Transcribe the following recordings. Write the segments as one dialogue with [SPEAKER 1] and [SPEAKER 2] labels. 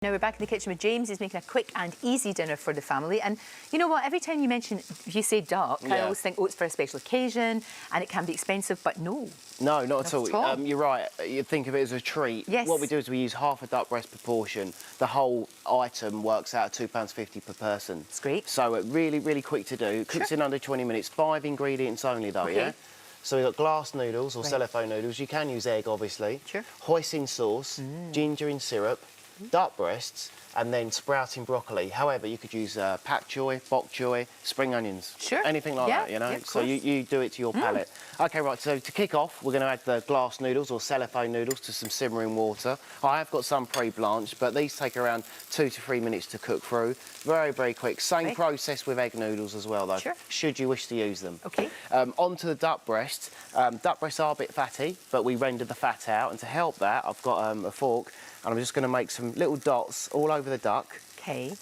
[SPEAKER 1] Now we're back in the kitchen with James. He's making a quick and easy dinner for the family. And you know what? Every time you say duck, I always think, oh, it's for a special occasion and it can be expensive, but no.
[SPEAKER 2] No, not at all. You're right. You think of it as a treat.
[SPEAKER 1] Yes.
[SPEAKER 2] What we do is we use half a duck breast proportion. The whole item works out at £2.50 per person.
[SPEAKER 1] It's great.
[SPEAKER 2] So really, really quick to do. Cooks in under 20 minutes. 5 ingredients only, though, yeah? So we've got glass noodles or cellophane noodles. You can use egg, obviously.
[SPEAKER 1] Sure.
[SPEAKER 2] Hoisin sauce, ginger in syrup, duck breasts, and then sprouting broccoli. However, you could use pak choy, bok choy, spring onions. Sure. Anything like that, you know? So you do it to your palate. OK, right, so to kick off, we're going to add the glass noodles or cellophane noodles to some simmering water. I have got some pre-blanched, but these take around 2 to 3 minutes to cook through. Very, very quick. Same process with egg noodles as well, though, should you wish to use them. OK. Onto the duck breast. Duck breasts are a bit fatty, but we render the fat out. And to help that, I've got a fork, and I'm just going to make some little dots all over the duck. OK.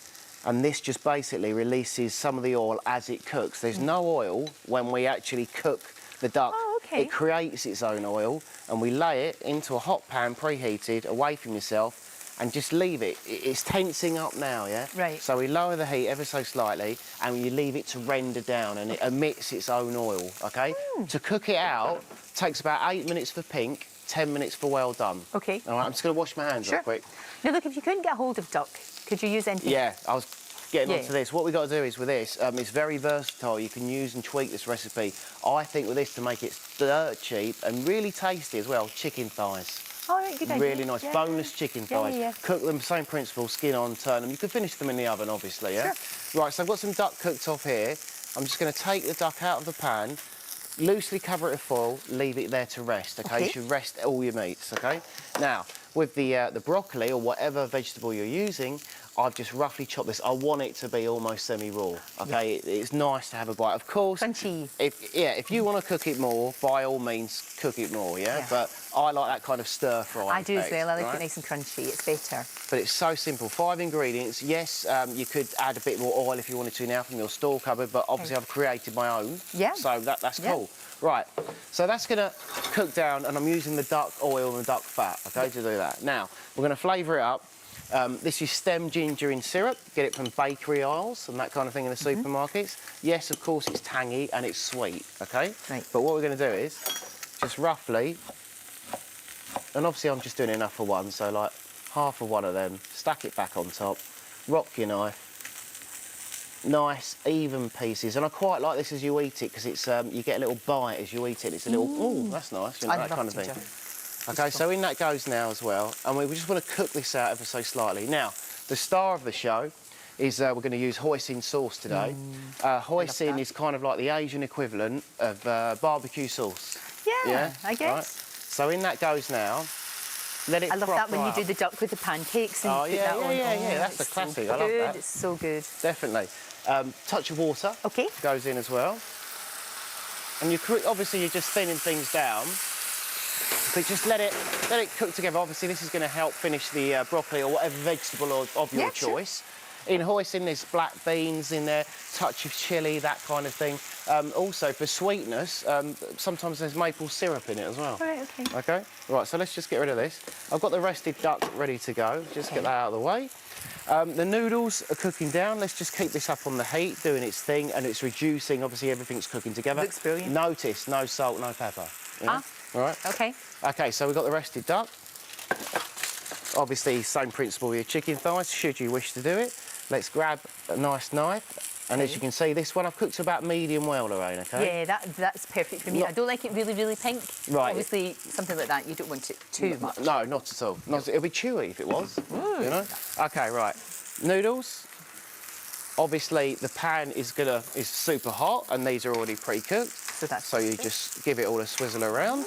[SPEAKER 2] And this just basically releases some of the oil as it cooks. There's no oil when we actually cook the duck. Oh, OK. It creates its own oil, and we lay it into a hot pan, preheated, away from yourself, and just leave it. It's tensing up now, yeah? Right. So we lower the heat ever so slightly, and you leave it to render down, and it emits its own oil, OK? To cook it out takes about 8 minutes for pink, 10 minutes for well done. OK. All right, I'm just going to wash my hands off quick.
[SPEAKER 1] Now, look, if you couldn't get hold of duck, could you use anything?
[SPEAKER 2] Yeah, I was getting onto this. What we've got to do is with this, it's very versatile. You can use and tweak this recipe. I think with this, to make it dirt cheap and really tasty as well, chicken thighs.
[SPEAKER 1] All right, good idea.
[SPEAKER 2] Really nice, boneless chicken thighs. Cook them, same principle, skin on, turn them. You can finish them in the oven, obviously, yeah? Sure. Right, so I've got some duck cooked off here. I'm just going to take the duck out of the pan, loosely cover it with foil, leave it there to rest, OK? You should rest all your meats, OK? Now, with the broccoli or whatever vegetable you're using, I've just roughly chopped this. I want it to be almost semi-raw, OK? It's nice to have a bite. Of course,
[SPEAKER 1] crunchy.
[SPEAKER 2] If you want to cook it more, by all means, cook it more, yeah? But I like that kind of stir-fry
[SPEAKER 1] I do as well. I like it nice and crunchy. It's better.
[SPEAKER 2] But it's so simple. 5 ingredients. Yes, you could add a bit more oil if you wanted to now from your store cupboard, but obviously I've created my own. Yeah. So that's cool. Right, so that's going to cook down, and I'm using the duck oil and the duck fat, OK, to do that. Now, we're going to flavour it up. This is stem ginger in syrup. Get it from bakery aisles and that kind of thing in the supermarkets. Yes, of course, it's tangy and it's sweet, OK? Right. But what we're going to do is just roughly, and obviously I'm just doing enough for one, so like half of one of them, stack it back on top, rock your knife. Nice, even pieces, and I quite like this as you eat it because it's you get a little bite as you eat it. It's a little, oh, that's nice, you know, that kind of thing. OK, so in that goes now as well, and we just want to cook this out ever so slightly. Now, the star of the show is we're going to use hoisin sauce today. Hoisin is kind of like the Asian equivalent of barbecue sauce. Yeah, I guess. Right? So in that goes now. Let it I love that when you do the duck with the pancakes and put that on. Yeah, that's a classic. I love that. It's so good. Definitely. Touch of water goes in as well. And obviously you're just thinning things down, but just let it cook together. Obviously this is going to help finish the broccoli or whatever vegetable of your choice. In hoisin, there's black beans in there, touch of chilli, that kind of thing. Also, for sweetness, sometimes there's maple syrup in it as well. Right, OK. Right, so let's just get rid of this. I've got the rested duck ready to go. Just get that out of the way. The noodles are cooking down. Let's just keep this up on the heat, doing its thing, and it's reducing. Obviously, everything's cooking together. Looks brilliant. Notice, no salt, no pepper. All right. OK. OK, so we've got the rested duck. Obviously, same principle with your chicken thighs, should you wish to do it. Let's grab a nice knife, and as you can see, this one I've cooked to about medium well, Lorraine, OK? Yeah, that's perfect for me. I don't like it really, really pink. Right. Obviously, something like that, you don't want it too much. No, not at all. It'll be chewy if it was, you know? OK, right. Noodles. Obviously, the pan is super hot, and these are already pre-cooked. So you just give it all a swizzle around.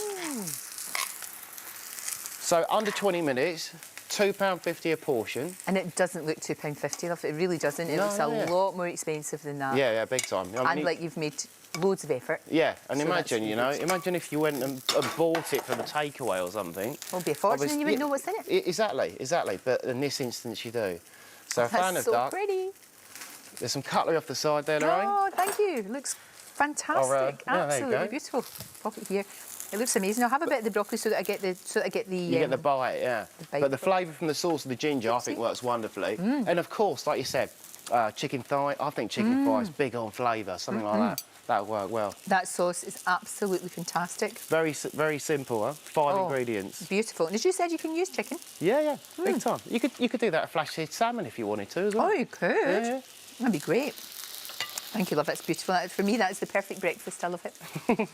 [SPEAKER 2] So under 20 minutes. £2.50 a portion. And it doesn't look £2.50, love. It really doesn't. It looks a lot more expensive than that. Yeah, big time. I mean, like you've made loads of effort. Yeah, and so imagine, you know, imagine if you went and bought it from a takeaway or something. It would be a fortune and you wouldn't know what's in it. Exactly. But in this instance, you do. So a fan of duck. That's so pretty. There's some cutlery off the side there, Lorraine. Oh, thank you. It looks fantastic. Absolutely beautiful. Pop it here.
[SPEAKER 1] It looks amazing. I'll have a bit of the broccoli so that I get the
[SPEAKER 2] You get the bite, yeah. But the flavour from the sauce of the ginger, I think, works wonderfully. And of course, like you said, chicken thigh. I think chicken thigh is big on flavour, something like that. That would work well.
[SPEAKER 1] That sauce is absolutely fantastic.
[SPEAKER 2] Very simple, huh? 5 ingredients.
[SPEAKER 1] Beautiful. And as you said, you can use chicken.
[SPEAKER 2] Yeah, big time. You could do that flash seared salmon if you wanted to as well.
[SPEAKER 1] Oh, you could.
[SPEAKER 2] Yeah.
[SPEAKER 1] That'd be great. Thank you, love. That's beautiful. For me, that's the perfect breakfast. I love it.